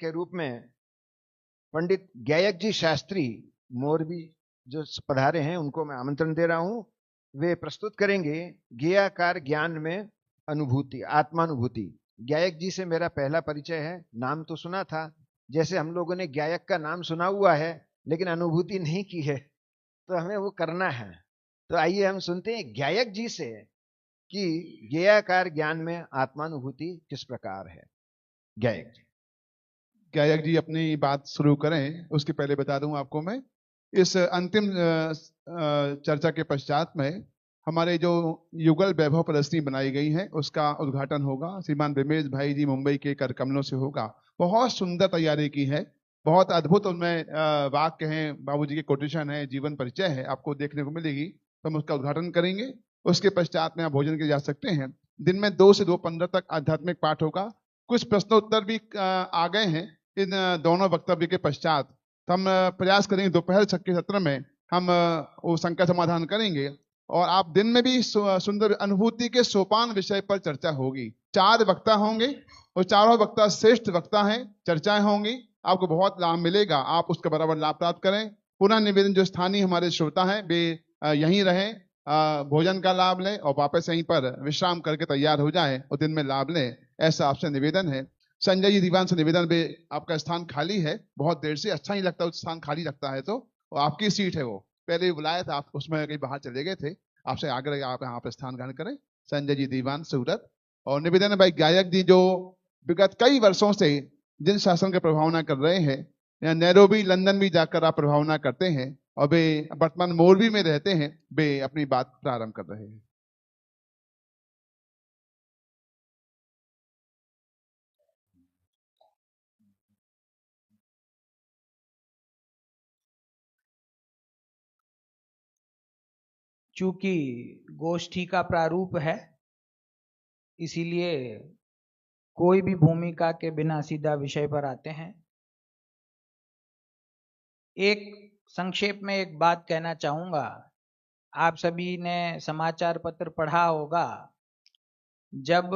के रूप में पंडित गायक जी शास्त्री मोरबी जो पधारे हैं, उनको मैं आमंत्रण दे रहा हूं। वे प्रस्तुत करेंगे गेयाकार ज्ञान में अनुभूति, आत्मानुभूति। गायक जी से मेरा पहला परिचय है, नाम तो सुना था, जैसे हम लोगों ने गायक का नाम सुना हुआ है लेकिन अनुभूति नहीं की है, तो हमें वो करना है। तो आइए हम सुनते हैं गायक जी से कि गेयाकार ज्ञान में आत्मानुभूति किस प्रकार है। गायक जी। गायक जी अपनी बात शुरू करें, उसके पहले बता दूं आपको मैं, इस अंतिम चर्चा के पश्चात में हमारे जो युगल वैभव प्रदर्शनी बनाई गई है उसका उद्घाटन होगा। श्रीमान रमेश भाई जी मुंबई के कर कमलों से होगा। बहुत सुंदर तैयारी की है, बहुत अद्भुत उनमें वाक्य हैं, बाबूजी के कोटेशन है, जीवन परिचय है, आपको देखने को मिलेगी। तो हम उसका उद्घाटन करेंगे। उसके पश्चात में आप भोजन के जा सकते हैं। दिन में 2 से 2:15 तक आध्यात्मिक पाठ होगा। कुछ प्रश्नोत्तर भी आ गए हैं इन दोनों वक्तव्य के पश्चात। तो हम प्रयास करेंगे दोपहर के सत्र में हम वो शंका समाधान करेंगे। और आप दिन में भी सुंदर अनुभूति के सोपान विषय पर चर्चा होगी। 4 वक्ता होंगे और चारों वक्ता श्रेष्ठ वक्ता हैं। चर्चाएं होंगी, आपको बहुत लाभ मिलेगा, आप उसका बराबर लाभ प्राप्त करें। पुनः निवेदन, जो स्थानीय हमारे श्रोता हैं वे यहीं रहें, भोजन का लाभ लें और वापस यहीं पर विश्राम करके तैयार हो जाएं और दिन में लाभ लें, ऐसा आपसे निवेदन है। संजय जी दीवान से निवेदन भी, आपका स्थान खाली है, बहुत देर से, अच्छा नहीं लगता स्थान खाली लगता है तो, और आपकी सीट है, वो पहले भी बुलाया था, आप उसमें कहीं बाहर चले गए थे, आपसे आग्रह आप यहाँ पर स्थान ग्रहण करें। संजय जी दीवान सूरत। और निवेदन है भाई गायक जी जो विगत कई वर्षों से जिन शासन की प्रभावना कर रहे हैं, या नैरोबी लंदन भी जाकर आप प्रभावना करते हैं और वे वर्तमान मोरबी में रहते हैं, वे अपनी बात प्रारंभ कर रहे हैं। चूंकि गोष्ठी का प्रारूप है, इसीलिए कोई भी भूमिका के बिना सीधा विषय पर आते हैं। एक संक्षेप में एक बात कहना चाहूंगा। आप सभी ने समाचार पत्र पढ़ा होगा, जब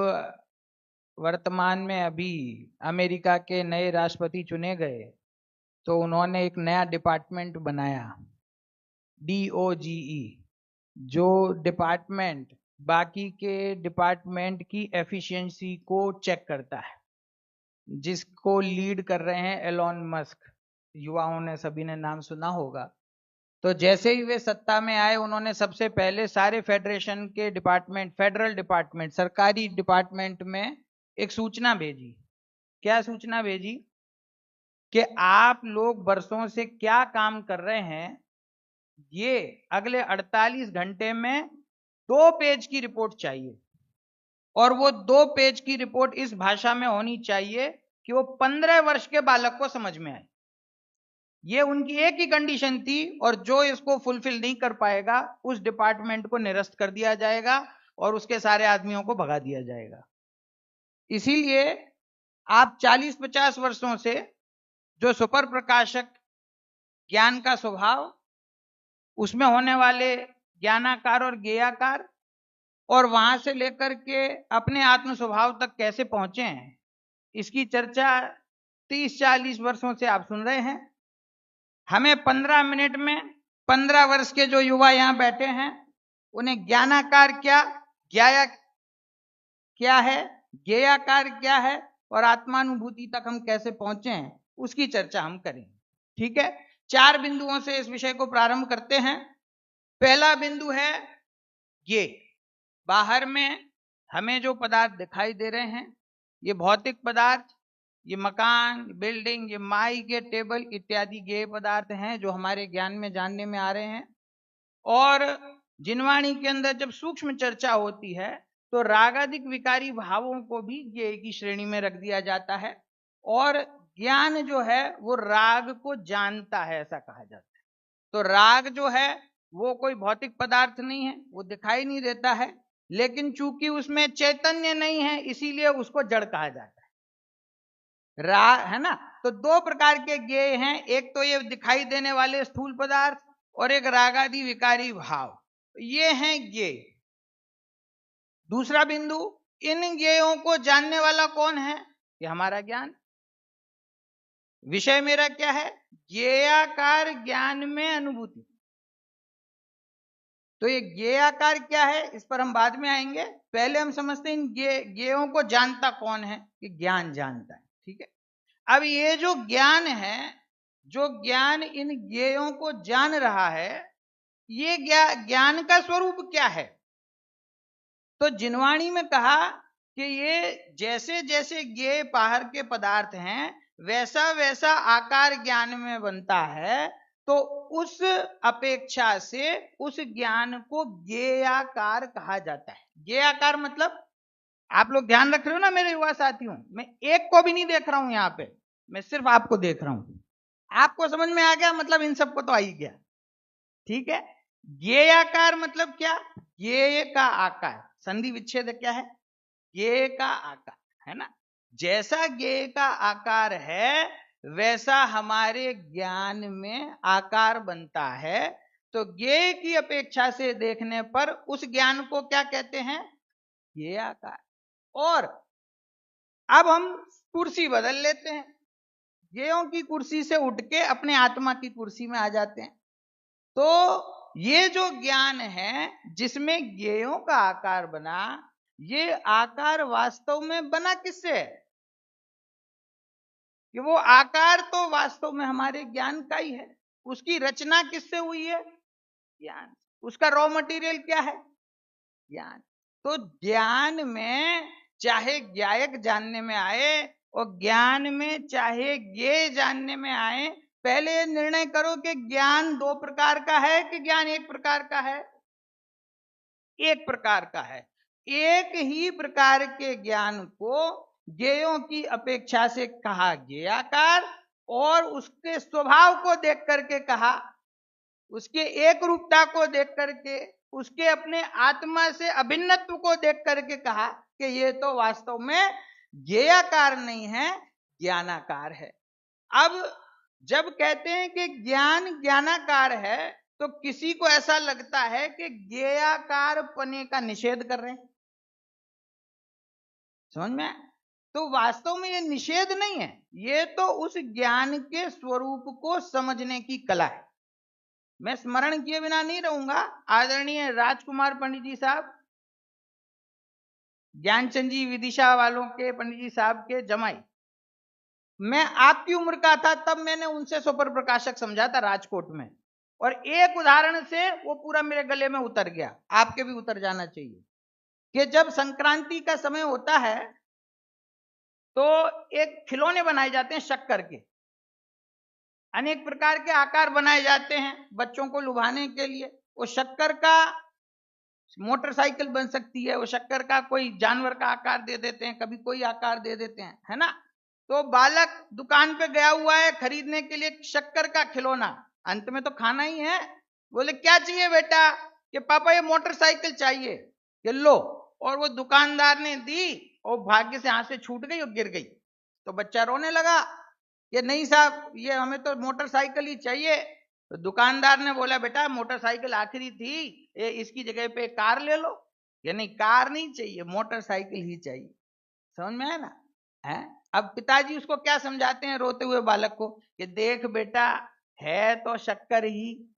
वर्तमान में अभी अमेरिका के नए राष्ट्रपति चुने गए तो उन्होंने एक नया डिपार्टमेंट बनाया, DOGE, जो डिपार्टमेंट बाकी के डिपार्टमेंट की एफिशिएंसी को चेक करता है, जिसको लीड कर रहे हैं एलोन मस्क। युवाओं ने सभी ने नाम सुना होगा। तो जैसे ही वे सत्ता में आए, उन्होंने सबसे पहले सारे फेडरेशन के डिपार्टमेंट, फेडरल डिपार्टमेंट, सरकारी डिपार्टमेंट में एक सूचना भेजी। क्या सूचना भेजी? कि आप लोग वर्षों से क्या काम कर रहे हैं, ये अगले 48 घंटे में 2 पेज की रिपोर्ट चाहिए। और वो 2 पेज की रिपोर्ट इस भाषा में होनी चाहिए कि वो 15 वर्ष के बालक को समझ में आए। ये उनकी एक ही कंडीशन थी, और जो इसको फुलफिल नहीं कर पाएगा उस डिपार्टमेंट को निरस्त कर दिया जाएगा और उसके सारे आदमियों को भगा दिया जाएगा। इसीलिए आप 40-50 वर्षों से जो सुपर प्रकाशक ज्ञान का स्वभाव, उसमें होने वाले ज्ञानाकार और गेयाकार, और वहां से लेकर के अपने आत्म स्वभाव तक कैसे पहुंचे हैं, इसकी चर्चा 30-40 वर्षों से आप सुन रहे हैं। हमें 15 मिनट में 15 वर्ष के जो युवा यहां बैठे हैं, उन्हें ज्ञानाकार क्या, ज्ञाया क्या है, गेयाकार क्या है और आत्मानुभूति तक हम कैसे पहुंचे हैं, उसकी चर्चा हम करेंगे। ठीक है, 4 बिंदुओं से इस विषय को प्रारंभ करते हैं। पहला बिंदु है ये, बाहर में हमें जो पदार्थ दिखाई दे रहे हैं, ये भौतिक पदार्थ, ये मकान, बिल्डिंग, ये माइक, ये टेबल इत्यादि गेय पदार्थ हैं जो हमारे ज्ञान में जानने में आ रहे हैं। और जिनवाणी के अंदर जब सूक्ष्म चर्चा होती है तो रागादिक विकारी भावों को भी गेय की श्रेणी में रख दिया जाता है। और ज्ञान जो है वो राग को जानता है, ऐसा कहा जाता है। तो राग जो है वो कोई भौतिक पदार्थ नहीं है, वो दिखाई नहीं देता है, लेकिन चूंकि उसमें चैतन्य नहीं है इसीलिए उसको जड़ कहा जाता है। राग है ना। तो 2 प्रकार के गेय हैं, एक तो ये दिखाई देने वाले स्थूल पदार्थ और एक रागादि विकारी भाव, ये हैं गेय। दूसरा बिंदु, इन गेयों को जानने वाला कौन है? ये हमारा ज्ञान। विषय मेरा क्या है? ज्ञेयाकार ज्ञान में अनुभूति। तो ये ज्ञेयाकार क्या है, इस पर हम बाद में आएंगे। पहले हम समझते हैं इन ज्ञेयों को जानता कौन है, कि ज्ञान जानता है। ठीक है, अब ये जो ज्ञान है, जो ज्ञान इन ज्ञेयों को जान रहा है, ये ज्ञान का स्वरूप क्या है? तो जिनवाणी में कहा कि ये जैसे जैसे ज्ञेय बाहर के पदार्थ हैं, वैसा वैसा आकार ज्ञान में बनता है। तो उस अपेक्षा से उस ज्ञान को ज्ञेयाकार कहा जाता है। ज्ञेयाकार मतलब, आप लोग ध्यान रख रहे हो ना मेरे युवा साथियों, मैं एक को भी नहीं देख रहा हूं यहां पे, मैं सिर्फ आपको देख रहा हूं। आपको समझ में आ गया, मतलब इन सबको तो आ ही गया। ठीक है, ज्ञेयाकार मतलब क्या? ज्ञेय का आकार, संधि विच्छेद क्या है? ज्ञेय का आकार, है ना। जैसा ज्ञेय का आकार है, वैसा हमारे ज्ञान में आकार बनता है। तो ज्ञेय की अपेक्षा से देखने पर उस ज्ञान को क्या कहते हैं? ज्ञेय आकार। और अब हम कुर्सी बदल लेते हैं, ज्ञेयों की कुर्सी से उठ के अपने आत्मा की कुर्सी में आ जाते हैं। तो ये जो ज्ञान है जिसमें ज्ञेयों का आकार बना, ये आकार वास्तव में बना किससे है? कि वो आकार तो वास्तव में हमारे ज्ञान का ही है। उसकी रचना किससे हुई है? ज्ञान। उसका रॉ मटेरियल क्या है? ज्ञान। तो ज्ञान में चाहे ज्ञायक जानने में आए और ज्ञान में चाहे ज्ञेय जानने में आए, पहले निर्णय करो कि ज्ञान दो प्रकार का है कि ज्ञान एक प्रकार का है? एक प्रकार का है। एक ही प्रकार के ज्ञान को ज्ञेयों की अपेक्षा से कहा ज्ञेयाकार, और उसके स्वभाव को देख करके कहा, उसके एक रूपता को देख करके, उसके अपने आत्मा से अभिन्नत्व को देख करके कहा कि ये तो वास्तव में ज्ञेयाकार नहीं है, ज्ञानाकार है। अब जब कहते हैं कि ज्ञान ज्ञानाकार है, तो किसी को ऐसा लगता है कि ज्ञेयाकार पने का निषेध कर रहे हैं। समझ में? तो वास्तव में ये निषेध नहीं है, ये तो उस ज्ञान के स्वरूप को समझने की कला है। मैं स्मरण किए बिना नहीं रहूंगा। आदरणीय राजकुमार पंडित जी साहब, ज्ञानचंद जी विदिशा वालों के पंडित जी साहब के जमाई, मैं आपकी उम्र का था तब मैंने उनसे सुपर प्रकाशक समझा था राजकोट में, और एक उदाहरण से वो पूरा मेरे गले में उतर गया, आपके भी उतर जाना चाहिए। कि जब संक्रांति का समय होता है तो एक खिलौने बनाए जाते हैं शक्कर के, अनेक प्रकार के आकार बनाए जाते हैं बच्चों को लुभाने के लिए। वो शक्कर का मोटरसाइकिल बन सकती है, वो शक्कर का कोई जानवर का आकार दे देते हैं, कभी कोई आकार दे देते हैं, है ना। तो बालक दुकान पे गया हुआ है खरीदने के लिए शक्कर का खिलौना, अंत में तो खाना ही है। बोले क्या चाहिए बेटा? कि पापा ये मोटरसाइकिल चाहिए। कि लो, और वो दुकानदार ने दी और भाग्य से हाथ से छूट गई और गिर गई। तो बच्चा रोने लगा कि नहीं साहब, ये हमें तो मोटरसाइकिल ही चाहिए। तो दुकानदार ने बोला बेटा मोटरसाइकिल आखिरी थी, इसकी जगह पे कार ले लो। या नहीं, कार नहीं चाहिए, मोटरसाइकिल ही चाहिए। समझ में आया ना? है। अब पिताजी उसको क्या समझाते हैं रोते हुए बालक को कि देख बेटा, है तो शक्कर ही,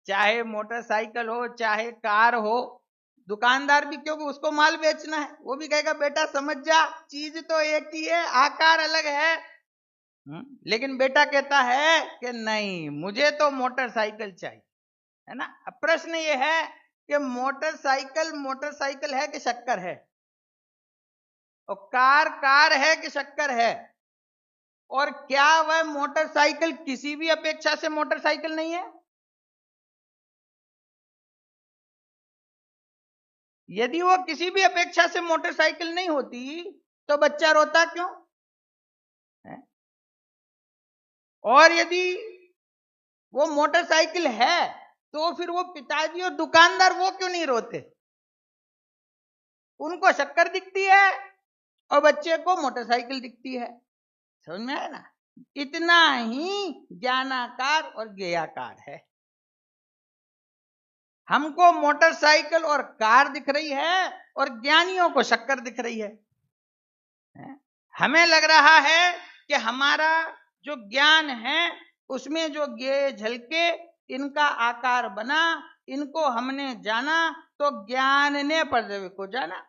चाहे मोटरसाइकिल हो चाहे कार हो। दुकानदार भी, क्योंकि उसको माल बेचना है, वो भी कहेगा बेटा समझ जा, चीज तो एक ही है, आकार अलग है। लेकिन बेटा कहता है कि नहीं, मुझे तो मोटरसाइकिल चाहिए, है ना। अब प्रश्न ये है कि मोटरसाइकिल मोटरसाइकिल है कि शक्कर है, और कार कार है कि शक्कर है, और क्या वह मोटरसाइकिल किसी भी अपेक्षा से मोटरसाइकिल नहीं है? यदि वो किसी भी अपेक्षा से मोटरसाइकिल नहीं होती तो बच्चा रोता क्यों है? और यदि वो मोटरसाइकिल है तो फिर वो पिताजी और दुकानदार वो क्यों नहीं रोते? उनको शक्कर दिखती है और बच्चे को मोटरसाइकिल दिखती है। समझ में आया ना? इतना ही ज्ञानाकार और ज्ञेयाकार है। हमको मोटरसाइकिल और कार दिख रही है और ज्ञानियों को शक्कर दिख रही है। हमें लग रहा है कि हमारा जो ज्ञान है उसमें जो ज्ञेय झलके, इनका आकार बना, इनको हमने जाना, तो ज्ञान ने परद्रव्य को जाना।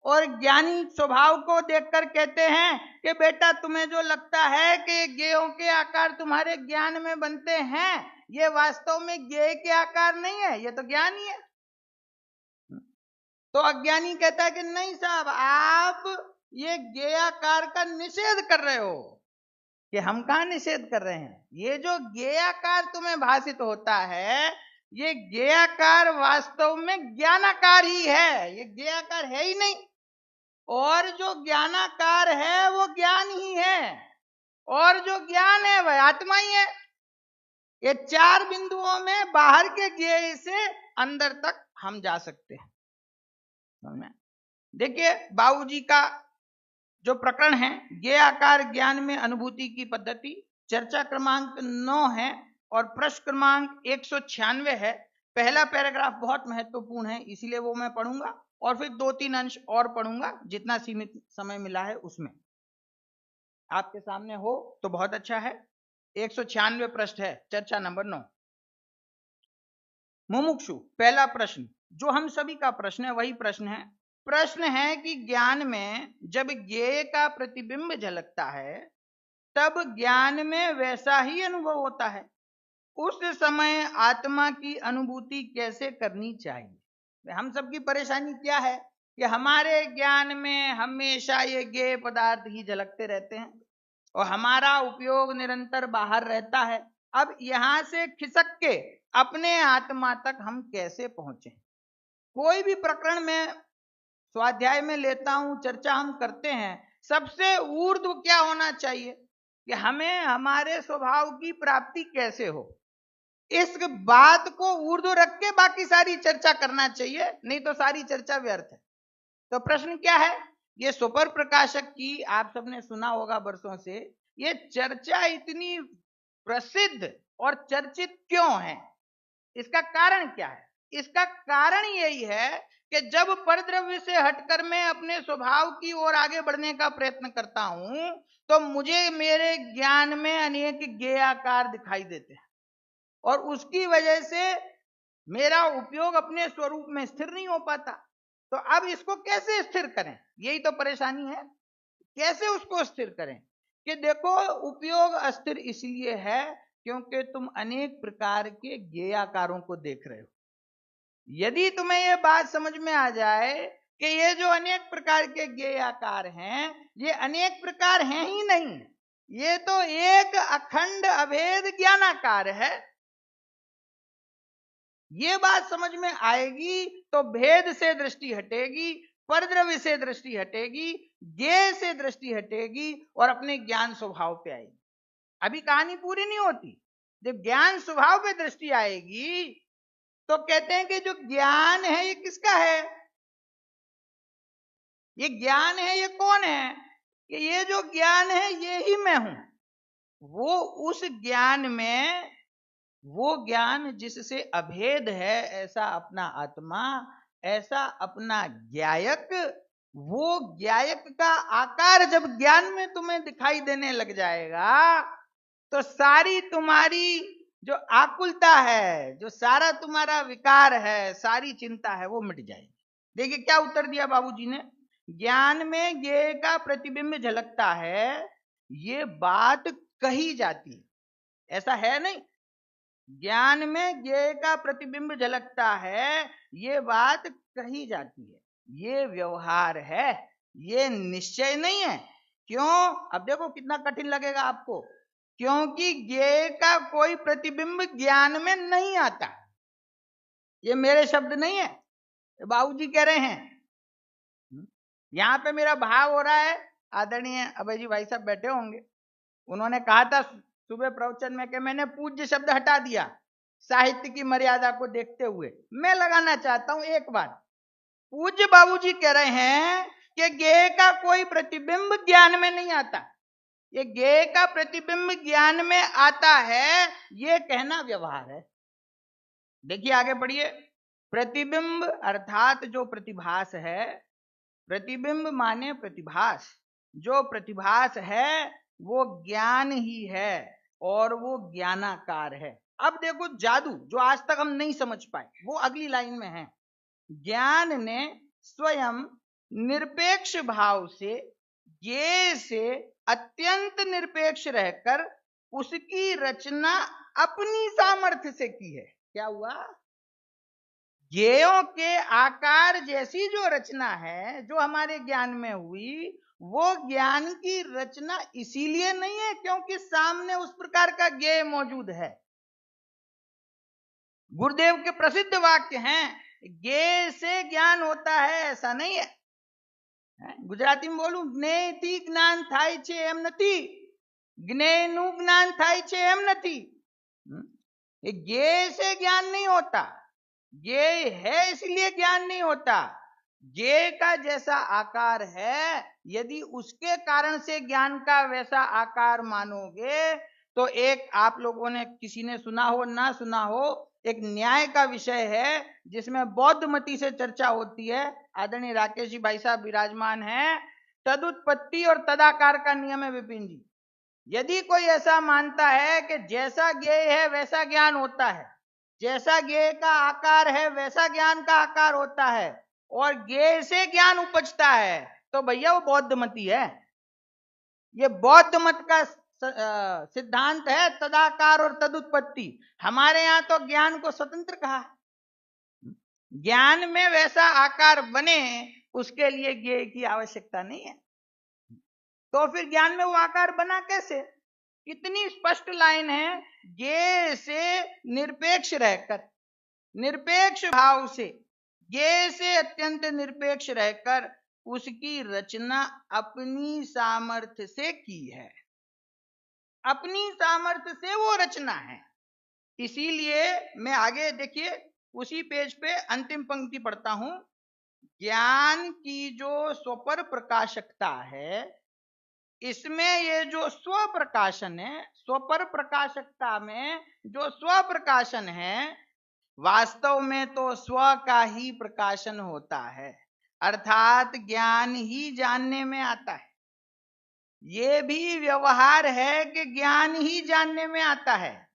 और ज्ञानी स्वभाव को देखकर कहते हैं कि बेटा तुम्हें जो लगता है कि ज्ञेयों के आकार तुम्हारे ज्ञान में बनते हैं, ये वास्तव में ज्ञेय के आकार नहीं है, ये तो ज्ञान ही है। तो अज्ञानी कहता है कि नहीं साहब, आप ये ज्ञेयाकार का निषेध कर रहे हो। कि हम कहाँ निषेध कर रहे हैं? ये जो ज्ञेयाकार तुम्हें भाषित होता है, ये ज्ञेयाकार वास्तव में ज्ञानाकार ही है, ये ज्ञेयाकार है ही नहीं। और जो ज्ञानाकार है वो ज्ञान ही है, और जो ज्ञान है वह आत्मा ही है। ये चार बिंदुओं में बाहर के ज्ञेय से अंदर तक हम जा सकते हैं। देखिए बाबूजी का जो प्रकरण है, ज्ञेयाकार ज्ञान में अनुभूति की पद्धति, चर्चा क्रमांक 9 है और प्रश्न क्रमांक 196 है। पहला पैराग्राफ बहुत महत्वपूर्ण है, इसीलिए वो मैं पढ़ूंगा और फिर 2-3 अंश और पढ़ूंगा, जितना सीमित समय मिला है उसमें। आपके सामने हो तो बहुत अच्छा है। 196 पृष्ठ है, चर्चा नंबर 9। मुमुक्षु, पहला प्रश्न जो हम सभी का प्रश्न है वही प्रश्न है। प्रश्न है कि ज्ञान में जब ज्ञेय का प्रतिबिंब झलकता है तब ज्ञान में वैसा ही अनुभव होता है। उस समय आत्मा की अनुभूति कैसे करनी चाहिए? हम सबकी परेशानी क्या है कि हमारे ज्ञान में हमेशा ये ज्ञेय पदार्थ ही झलकते रहते हैं और हमारा उपयोग निरंतर बाहर रहता है। अब यहां से खिसक के अपने आत्मा तक हम कैसे पहुंचे? कोई भी प्रकरण में स्वाध्याय में लेता हूं, चर्चा हम करते हैं, सबसे ऊर्ध्व क्या होना चाहिए कि हमें हमारे स्वभाव की प्राप्ति कैसे हो, इस बात को ऊर्ध्व रख के बाकी सारी चर्चा करना चाहिए, नहीं तो सारी चर्चा व्यर्थ है। तो प्रश्न क्या है? ये सुपर प्रकाशक की आप सबने सुना होगा वर्षों से, ये चर्चा इतनी प्रसिद्ध और चर्चित क्यों है? इसका कारण क्या है? इसका कारण यही है कि जब परद्रव्य से हटकर मैं अपने स्वभाव की ओर आगे बढ़ने का प्रयत्न करता हूं तो मुझे मेरे ज्ञान में अनेक ज्ञेयाकार दिखाई देते हैं और उसकी वजह से मेरा उपयोग अपने स्वरूप में स्थिर नहीं हो पाता। तो अब इसको कैसे स्थिर करें? यही तो परेशानी है। कैसे उसको स्थिर करें? कि देखो, उपयोग अस्थिर इसलिए है क्योंकि तुम अनेक प्रकार के ज्ञेयाकारों को देख रहे हो। यदि तुम्हें यह बात समझ में आ जाए कि ये जो अनेक प्रकार के ज्ञेयाकार हैं, ये अनेक प्रकार हैं ही नहीं, ये तो एक अखंड अभेद ज्ञानाकार है, ये बात समझ में आएगी तो भेद से दृष्टि हटेगी, परद्रव्य से दृष्टि हटेगी, ज्ञेय से दृष्टि हटेगी और अपने ज्ञान स्वभाव पे आएगी। अभी कहानी पूरी नहीं होती। जब ज्ञान स्वभाव पे दृष्टि आएगी तो कहते हैं कि जो ज्ञान है ये किसका है? ये ज्ञान है, ये कौन है? कि ये जो ज्ञान है ये ही मैं हूं। वो उस ज्ञान में, वो ज्ञान जिससे अभेद है, ऐसा अपना आत्मा, ऐसा अपना ज्ञायक, वो ज्ञायक का आकार जब ज्ञान में तुम्हें दिखाई देने लग जाएगा तो सारी तुम्हारी जो आकुलता है, जो सारा तुम्हारा विकार है, सारी चिंता है, वो मिट जाएगी। देखिए क्या उत्तर दिया बाबूजी ने। ज्ञान में ज्ञेय का प्रतिबिंब झलकता है, ये बात कही जाती है, ऐसा है नहीं। ज्ञान में ज्ञेय का प्रतिबिंब झलकता है, ये बात कही जाती है, ये व्यवहार है, ये निश्चय नहीं है। क्यों? अब देखो कितना कठिन लगेगा आपको, क्योंकि ज्ञेय का कोई प्रतिबिंब ज्ञान में नहीं आता। ये मेरे शब्द नहीं है, बाबूजी कह रहे हैं। यहां पे मेरा भाव हो रहा है, आदरणीय अभय जी भाई साहब बैठे होंगे, उन्होंने कहा था सुबह प्रवचन में कि मैंने पूज्य शब्द हटा दिया साहित्य की मर्यादा को देखते हुए। मैं लगाना चाहता हूं एक बात, पूज्य बाबूजी कह रहे हैं कि ज्ञेय का कोई प्रतिबिंब ज्ञान में नहीं आता, ये ज्ञेय का प्रतिबिंब ज्ञान में आता है, ये कहना व्यवहार है। देखिए आगे बढ़िए। प्रतिबिंब अर्थात जो प्रतिभास है, प्रतिबिंब माने प्रतिभास, जो प्रतिभास है वो ज्ञान ही है और वो ज्ञानाकार है। अब देखो जादू जो आज तक हम नहीं समझ पाए वो अगली लाइन में है। ज्ञान ने स्वयं निरपेक्ष भाव से ज्ञेय से अत्यंत निरपेक्ष रहकर उसकी रचना अपनी सामर्थ्य से की है। क्या हुआ? ज्ञेयों के आकार जैसी जो रचना है जो हमारे ज्ञान में हुई, वो ज्ञान की रचना इसीलिए नहीं है क्योंकि सामने उस प्रकार का ज्ञेय मौजूद है। गुरुदेव के प्रसिद्ध वाक्य हैं, ज्ञेय से ज्ञान होता है ऐसा नहीं है। गुजराती में बोलूं, ज्ञेयથી જ્ઞાન થાય છે એમ નથી, જ્ઞેયનું જ્ઞાન થાય છે એમ નથી। ये ज्ञेय से ज्ञान नहीं होता, ज्ञेय है इसलिए ज्ञान नहीं होता। ज्ञेय का जैसा आकार है, यदि उसके कारण से ज्ञान का वैसा आकार मानोगे तो एक आप लोगों ने किसी ने सुना हो ना सुना हो, एक न्याय का विषय है जिसमें बौद्ध मती से चर्चा होती है। आदरणीय राकेश जी भाई साहब विराजमान हैं। तदुत्पत्ति और तदाकार का नियम है विपिन जी। यदि कोई ऐसा मानता है कि जैसा ज्ञेय है वैसा ज्ञान होता है, जैसा ज्ञेय का आकार है वैसा ज्ञान का आकार होता है और ज्ञेय से ज्ञान उपजता है, तो भैया वो बौद्ध मती है। ये बौद्ध मत का सिद्धांत है, तदाकार और तदुत्पत्ति। हमारे यहां तो ज्ञान को स्वतंत्र कहा। ज्ञान में वैसा आकार बने उसके लिए ज्ञेय की आवश्यकता नहीं है। तो फिर ज्ञान में वो आकार बना कैसे? कितनी स्पष्ट लाइन है, ज्ञेय से निरपेक्ष रहकर, निरपेक्ष भाव से, ज्ञेय से अत्यंत निरपेक्ष रहकर उसकी रचना अपनी सामर्थ्य से की है। अपनी सामर्थ्य से वो रचना है। इसीलिए मैं आगे देखिए उसी पेज पे अंतिम पंक्ति पढ़ता हूं। ज्ञान की जो स्वपर प्रकाशकता है, इसमें ये जो स्व प्रकाशन है, स्वपर प्रकाशकता में जो स्व प्रकाशन है, वास्तव में तो स्व का ही प्रकाशन होता है, अर्थात ज्ञान ही जानने में आता है। ये भी व्यवहार है कि ज्ञान ही जानने में आता है,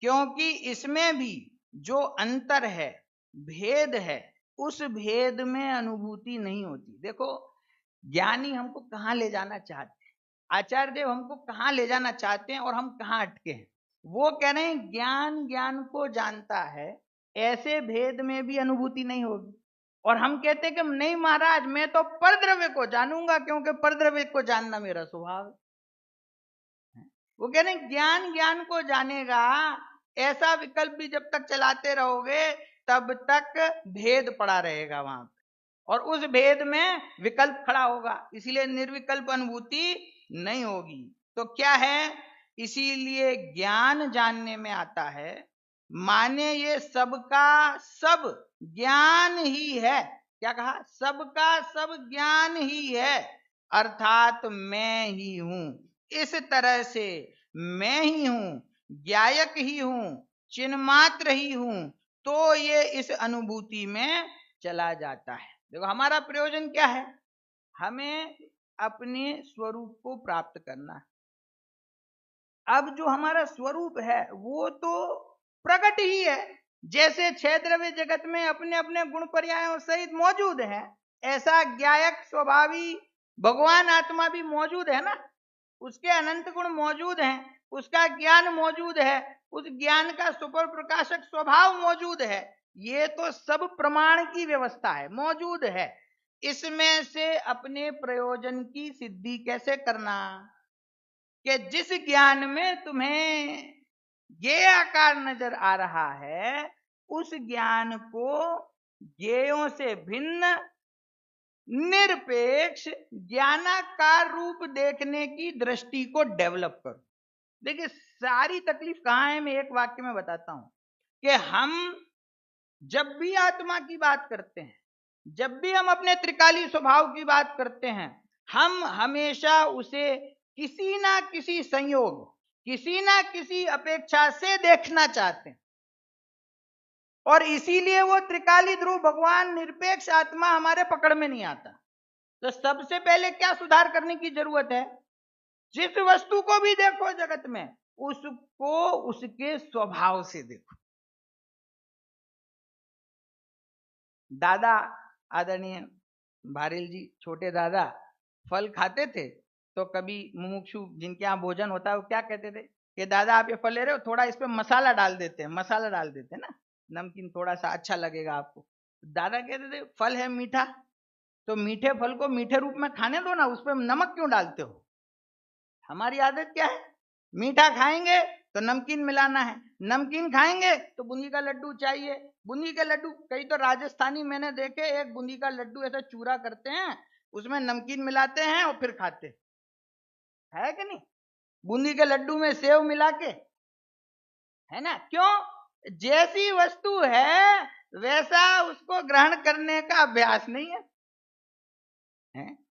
क्योंकि इसमें भी जो अंतर है, भेद है, उस भेद में अनुभूति नहीं होती। देखो ज्ञानी हमको कहाँ ले जाना चाहते हैं, आचार्य देव हमको कहाँ ले जाना चाहते हैं और हम कहाँ अटके हैं। वो कह रहे हैं ज्ञान ज्ञान को जानता है, ऐसे भेद में भी अनुभूति नहीं होगी। और हम कहते हैं कि नहीं महाराज मैं तो परद्रव्य को जानूंगा क्योंकि परद्रव्य को जानना मेरा स्वभाव है। वो कह रहे हैं ज्ञान ज्ञान को जानेगा, ऐसा विकल्प भी जब तक चलाते रहोगे तब तक भेद पड़ा रहेगा वहां पे, और उस भेद में विकल्प खड़ा होगा, इसीलिए निर्विकल्प अनुभूति नहीं होगी। तो क्या है, इसीलिए ज्ञान जानने में आता है, माने ये सबका सब ज्ञान ही है। क्या कहा? सबका सब ज्ञान ही है, अर्थात मैं ही हूं। इस तरह से मैं ही हूं, ज्ञायक ही हूं, चिन्मात्र ही हूं, तो ये इस अनुभूति में चला जाता है। देखो हमारा प्रयोजन क्या है, हमें अपने स्वरूप को प्राप्त करना है। अब जो हमारा स्वरूप है वो तो प्रकट ही है, जैसे छह द्रव्य जगत में अपने अपने गुण पर्यायों सहित मौजूद है, ऐसा ज्ञायक स्वभावी भगवान आत्मा भी मौजूद है ना। उसके अनंत गुण मौजूद हैं, उसका ज्ञान मौजूद है, उस ज्ञान का सुपर प्रकाशक स्वभाव मौजूद है। ये तो सब प्रमाण की व्यवस्था है, मौजूद है। इसमें से अपने प्रयोजन की सिद्धि कैसे करना, कि जिस ज्ञान में तुम्हें ये आकार नजर आ रहा है, उस ज्ञान को ज्ञेयों से भिन्न निरपेक्ष ज्ञानाकार रूप देखने की दृष्टि को डेवलप करो। देखिए सारी तकलीफ कहां है, मैं एक वाक्य में बताता हूं कि हम जब भी आत्मा की बात करते हैं, जब भी हम अपने त्रिकाली स्वभाव की बात करते हैं, हम हमेशा उसे किसी ना किसी संयोग, किसी ना किसी अपेक्षा से देखना चाहते हैं, और इसीलिए वो त्रिकाली ध्रुव भगवान निरपेक्ष आत्मा हमारे पकड़ में नहीं आता। तो सबसे पहले क्या सुधार करने की जरूरत है, जिस वस्तु को भी देखो जगत में, उसको उसके स्वभाव से देखो। दादा आदरणीय भारेल जी, छोटे दादा फल खाते थे, तो कभी मुमुक्षु जिनके यहाँ भोजन होता है वो क्या कहते थे कि दादा आप ये फल ले रहे हो, थोड़ा इस पे मसाला डाल देते हैं, मसाला डाल देते हैं ना, नमकीन थोड़ा सा अच्छा लगेगा आपको। दादा कहते थे फल है मीठा, तो मीठे फल को मीठे रूप में खाने दो ना, उस पर नमक क्यों डालते हो। हमारी आदत क्या है, मीठा खाएंगे तो नमकीन मिलाना है, नमकीन खाएंगे तो बूंदी का लड्डू चाहिए, बूंदी के लड्डू, कई तो राजस्थानी मैंने देखे एक बूंदी का लड्डू ऐसा चूरा करते हैं, उसमें नमकीन मिलाते हैं और फिर खाते है कि नहीं। बूंदी के लड्डू में सेव मिला के, है ना, क्यों, जैसी वस्तु है वैसा उसको ग्रहण करने का अभ्यास नहीं है।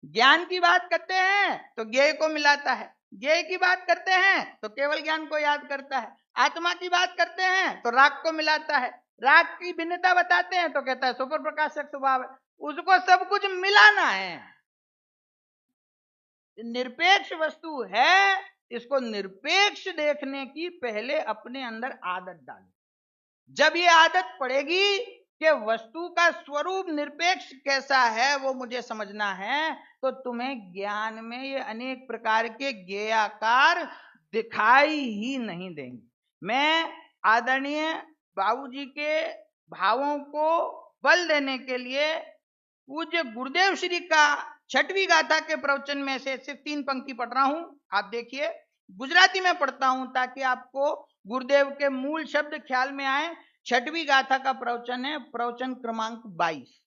ज्ञान की बात करते हैं तो ज्ञेय को मिलाता है, ज्ञेय की बात करते हैं तो केवल ज्ञान को याद करता है, आत्मा की बात करते हैं तो राग को मिलाता है, राग की भिन्नता बताते हैं तो कहता है सुपर प्रकाशक स्वभाव है, उसको सब कुछ मिलाना है। निरपेक्ष वस्तु है, इसको निरपेक्ष देखने की पहले अपने अंदर आदत डालो। जब ये आदत पड़ेगी कि वस्तु का स्वरूप निरपेक्ष कैसा है वो मुझे समझना है, तो तुम्हें ज्ञान में ये अनेक प्रकार के ज्ञेयाकार दिखाई ही नहीं देंगे। मैं आदरणीय बाबूजी के भावों को बल देने के लिए पूज्य गुरुदेव श्री का 6वीं गाथा के प्रवचन में से सिर्फ 3 पंक्ति पढ़ रहा हूं, आप देखिए। गुजराती में पढ़ता हूं ताकि आपको गुरुदेव के मूल शब्द ख्याल में आए। 6वीं गाथा का प्रवचन है, प्रवचन क्रमांक 22।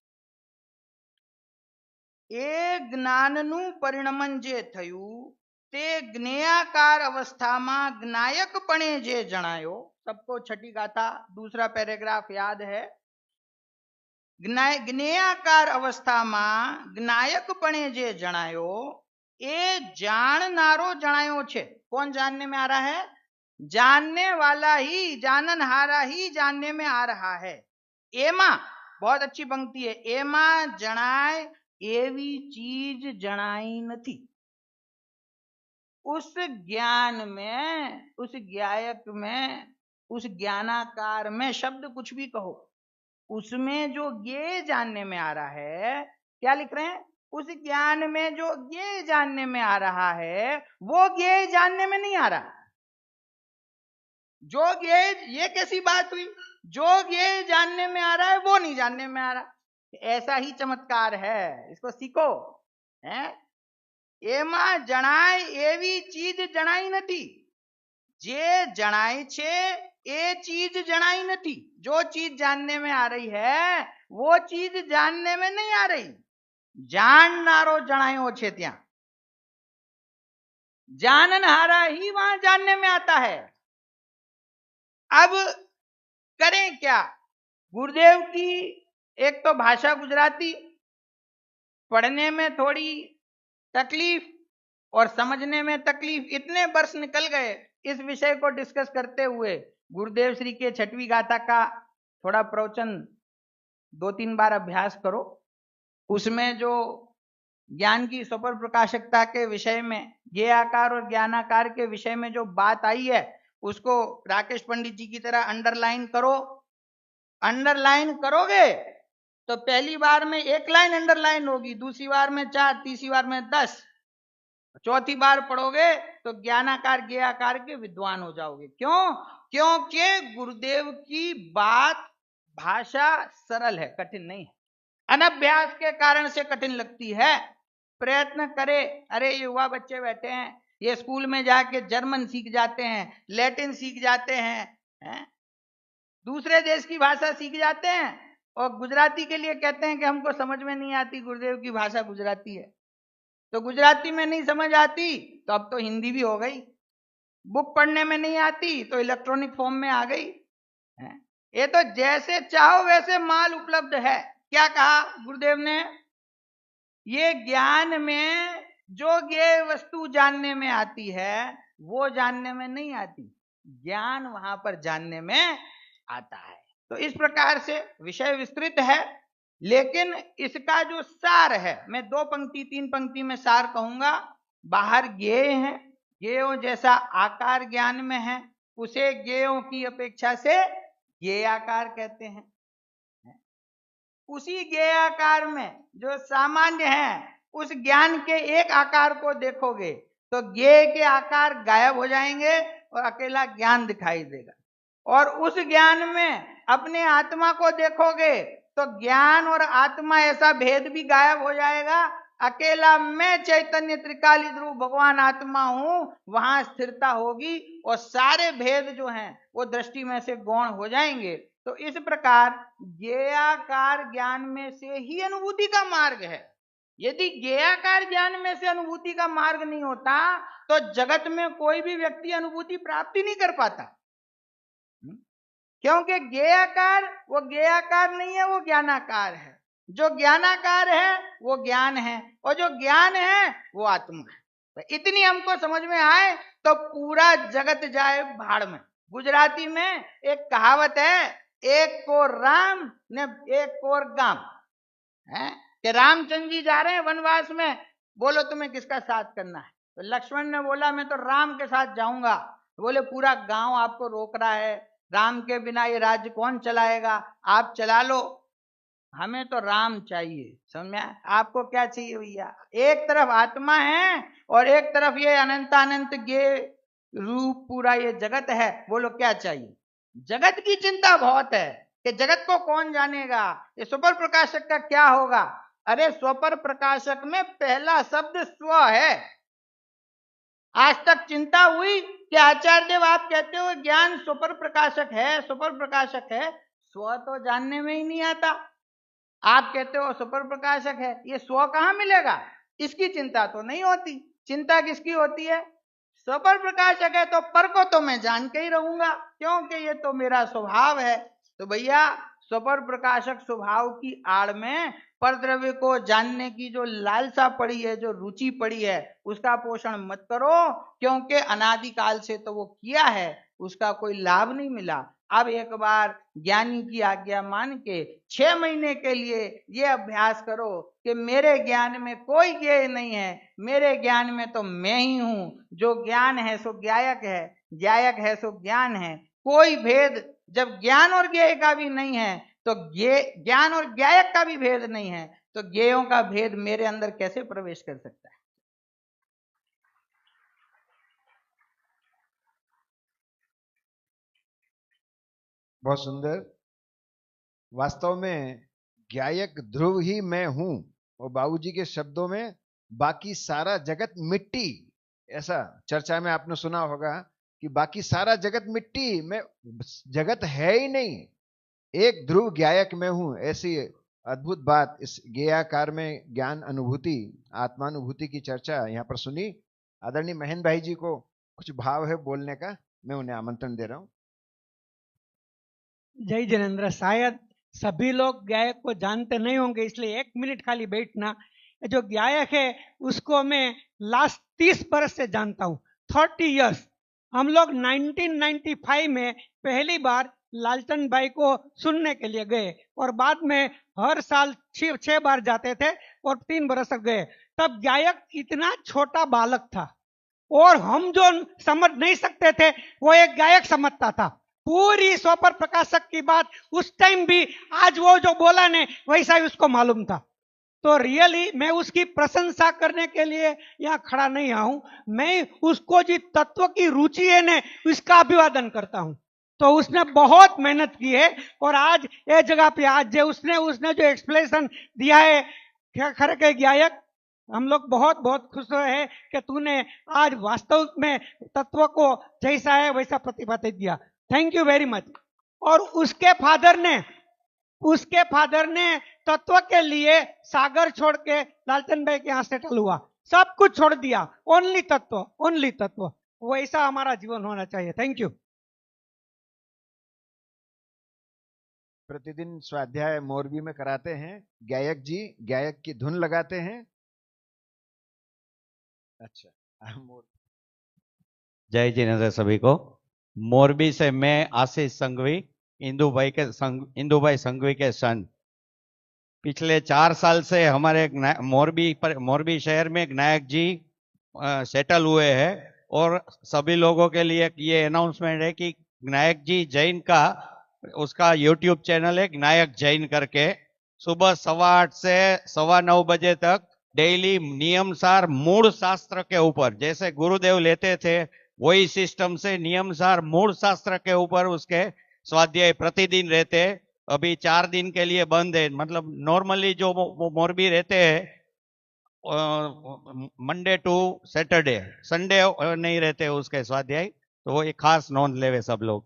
ए ज्ञाननु परिणमन जे थयु ते ज्ञेयाकार अवस्था में ज्ञायक पणे जे जणायो। सबको 6ठी गाथा दूसरा पैराग्राफ याद है। ज्ञेयाकार अवस्था में ज्ञायक पणे जे जणायो ए जाननारो जणायो छे। कौन जानने में आ रहा है, जानने वाला ही, जाननहारा ही जानने में आ रहा है। एमा बहुत अच्छी पंक्ति है, एमा जणाय एवी चीज जणाई नथी। उस ज्ञान में, उस ज्ञायक में, उस ज्ञानाकार में, शब्द कुछ भी कहो, उसमें जो ज्ञेय जानने में आ रहा है, क्या लिख रहे हैं, उस ज्ञान में जो ज्ञेय जानने में आ रहा है वो ज्ञेय जानने में नहीं आ रहा। जो ज्ञेय, ये कैसी बात हुई, जो ज्ञेय जानने में आ रहा है वो नहीं जानने में आ रहा। ऐसा ही चमत्कार है, इसको सीखो। है एमा जणाय एवी चीज जणाई नथी, जे जणाय छे ए चीज जणाई नथी। जो चीज जानने में आ रही है वो चीज जानने में नहीं आ रही, जाननारो जणायो छे त्यां। जाननहारा ही वहां जानने में आता है। अब करें क्या, गुरुदेव की एक तो भाषा गुजराती, पढ़ने में थोड़ी तकलीफ और समझने में तकलीफ, इतने वर्ष निकल गए इस विषय को डिस्कस करते हुए। गुरुदेव श्री के 6वीं गाथा का थोड़ा प्रवचन 2-3 बार अभ्यास करो, उसमें जो ज्ञान की सुपर प्रकाशकता के विषय में, ज्ञेयाकार और ज्ञानाकार के विषय में जो बात आई है उसको राकेश पंडित जी की तरह अंडरलाइन करो। अंडरलाइन करोगे तो पहली बार में 1 लाइन अंडरलाइन होगी, दूसरी बार में 4, तीसरी बार में 10, चौथी बार पढ़ोगे तो ज्ञानाकार ज्ञेयाकार के विद्वान हो जाओगे। क्यों? क्योंकि गुरुदेव की बात, भाषा सरल है, कठिन नहीं है। अनभ्यास के कारण से कठिन लगती है। प्रयत्न करे, अरे युवा बच्चे बैठे हैं, ये स्कूल में जाके जर्मन सीख जाते हैं, लैटिन सीख जाते हैं, दूसरे देश की भाषा सीख जाते हैं और गुजराती के लिए कहते हैं कि हमको समझ में नहीं आती, गुरुदेव की भाषा गुजराती है। तो गुजराती में नहीं समझ आती तो अब तो हिंदी भी हो गई, बुक पढ़ने में नहीं आती तो इलेक्ट्रॉनिक फॉर्म में आ गई। ये तो जैसे चाहो वैसे माल उपलब्ध है। क्या कहा गुरुदेव ने, ये ज्ञान में जो ज्ञेय वस्तु जानने में आती है वो जानने में नहीं आती, ज्ञान वहां पर जानने में आता है। तो इस प्रकार से विषय विस्तृत है, लेकिन इसका जो सार है, मैं 2 पंक्ति 3 पंक्ति में सार कहूंगा। बाहर ज्ञेय है, गेयों जैसा आकार ज्ञान में है, उसे गेयों की अपेक्षा से गेय आकार कहते हैं। उसी गेय आकार में जो सामान्य है, उस ज्ञान के एक आकार को देखोगे तो गेय के आकार गायब हो जाएंगे और अकेला ज्ञान दिखाई देगा। और उस ज्ञान में अपने आत्मा को देखोगे तो ज्ञान और आत्मा ऐसा भेद भी गायब हो जाएगा। अकेला मैं चैतन्य त्रिकाली ध्रुव भगवान आत्मा हूं, वहां स्थिरता होगी और सारे भेद जो हैं वो दृष्टि में से गौण हो जाएंगे। तो इस प्रकार ज्ञेयाकार ज्ञान में से ही अनुभूति का मार्ग है। यदि ज्ञेयाकार ज्ञान में से अनुभूति का मार्ग नहीं होता तो जगत में कोई भी व्यक्ति अनुभूति प्राप्ति नहीं कर पाता, क्योंकि ज्ञेयाकार वो ज्ञेयाकार नहीं है, वो ज्ञानाकार है। जो ज्ञानाकार है वो ज्ञान है और जो ज्ञान है वो आत्मा है। तो इतनी हमको समझ में आए तो पूरा जगत जाए भाड़ में। गुजराती में एक कहावत है, एक को राम ने एक को गाम, है कि रामचंद्र जी जा रहे हैं वनवास में, बोलो तुम्हें किसका साथ करना है? तो लक्ष्मण ने बोला मैं तो राम के साथ जाऊंगा। बोले पूरा गांव आपको रोक रहा है, राम के बिना ये राज्य कौन चलाएगा, आप चला लो, हमें तो राम चाहिए। समझ में? आपको क्या चाहिए भैया? एक तरफ आत्मा है और एक तरफ ये अनंतानंत ये रूप पूरा ये जगत है, बोलो क्या चाहिए? जगत की चिंता बहुत है कि जगत को कौन जानेगा, ये सुपर प्रकाशक का क्या होगा। अरे सुपर प्रकाशक में पहला शब्द स्व है। आज तक चिंता हुई कि आचार्य देव आप कहते हो ज्ञान सुपर प्रकाशक है, सुपर प्रकाशक है, स्व तो जानने में ही नहीं आता। आप कहते हो सुपर प्रकाशक है, ये स्व कहाँ मिलेगा? इसकी चिंता तो नहीं होती। चिंता किसकी होती है? सुपर प्रकाशक है तो पर को तो मैं जान के ही रहूंगा, क्योंकि ये तो मेरा स्वभाव है। तो भैया सुपर प्रकाशक स्वभाव की आड़ में परद्रव्य को जानने की जो लालसा पड़ी है, जो रुचि पड़ी है, उसका पोषण मत करो, क्योंकि अनादिकाल से तो वो किया है, उसका कोई लाभ नहीं मिला। अब एक बार ज्ञानी की आज्ञा मान के 6 महीने के लिए ये अभ्यास करो कि मेरे ज्ञान में कोई ज्ञेय नहीं है, मेरे ज्ञान में तो मैं ही हूं। जो ज्ञान है सो ज्ञायक है, ज्ञायक है सो ज्ञान है। कोई भेद जब ज्ञान और ज्ञेय का भी नहीं है तो ज्ञान और ज्ञायक का भी भेद नहीं है, तो ज्ञेयों का भेद मेरे अंदर कैसे प्रवेश कर सकता है? बहुत सुंदर। वास्तव में ज्ञायक ध्रुव ही मैं हूं, और बाबूजी के शब्दों में बाकी सारा जगत मिट्टी। ऐसा चर्चा में आपने सुना होगा कि बाकी सारा जगत मिट्टी में, जगत है ही नहीं, एक ध्रुव ज्ञायक मैं हूं। ऐसी अद्भुत बात इस ज्ञेयाकार में ज्ञान अनुभूति, आत्मानुभूति की चर्चा यहां पर सुनी। आदरणीय महेंद्र भाई जी को कुछ भाव है बोलने का, मैं उन्हें आमंत्रण दे रहा हूं। जय जिनेंद्र। शायद सभी लोग गायक को जानते नहीं होंगे, इसलिए 1 मिनट खाली बैठना। जो गायक है उसको मैं लास्ट 30 बरस से जानता हूँ, 30 इयर्स। हम लोग 1995 में पहली बार लालचंद भाई को सुनने के लिए गए और बाद में हर साल 6 बार जाते थे और 3 बरस तक गए। तब गायक इतना छोटा बालक था और हम जो समझ नहीं सकते थे वो एक गायक समझता था। पूरी सुपर प्रकाशक की बात उस टाइम भी आज वो जो बोला ने वैसा ही उसको मालूम था। तो रियली मैं उसकी प्रशंसा करने के लिए यहाँ खड़ा नहीं आऊं, मैं उसको जो तत्व की रुचि है ने उसका अभिवादन करता हूं। तो उसने बहुत मेहनत की है और आज ये जगह पे आज जो उसने जो एक्सप्लेनेशन दिया है, क्या खरे के गायक, हम लोग बहुत बहुत खुश है कि तूने आज वास्तव में तत्व को जैसा है वैसा प्रतिपादित किया। Thank you very much. और उसके फादर ने तत्व के लिए सागर छोड़ के लालचंद भाई के यहाँ सेटल हुआ, सब कुछ छोड़ दिया, ओनली तत्व। वैसा हमारा जीवन होना चाहिए। Thank you. प्रतिदिन स्वाध्याय मोरबी में कराते हैं गायक जी, गायक की धुन लगाते हैं। अच्छा, जय जिनेंद्र सभी को। मोरबी से मैं आशीष संघवी, इंदुभाई संघवी के सन। पिछले 4 साल से हमारे मोरबी शहर में एक नायक जी सेटल हुए हैं और सभी लोगों के लिए ये अनाउंसमेंट है कि नायक जी जैन का उसका यूट्यूब चैनल है नायक जैन करके, सुबह 8:15 से 9:15 बजे तक डेली नियमसार मूल शास्त्र के ऊपर, जैसे गुरुदेव लेते थे वही सिस्टम से नियमसार मूल शास्त्र के ऊपर उसके स्वाध्याय प्रतिदिन रहते। अभी 4 दिन के लिए बंद है, मतलब नॉर्मली जो मोरबी रहते हैं मंडे टू सैटरडे, संडे नहीं रहते उसके स्वाध्याय, तो वो एक खास नोंद लेवे सब लोग।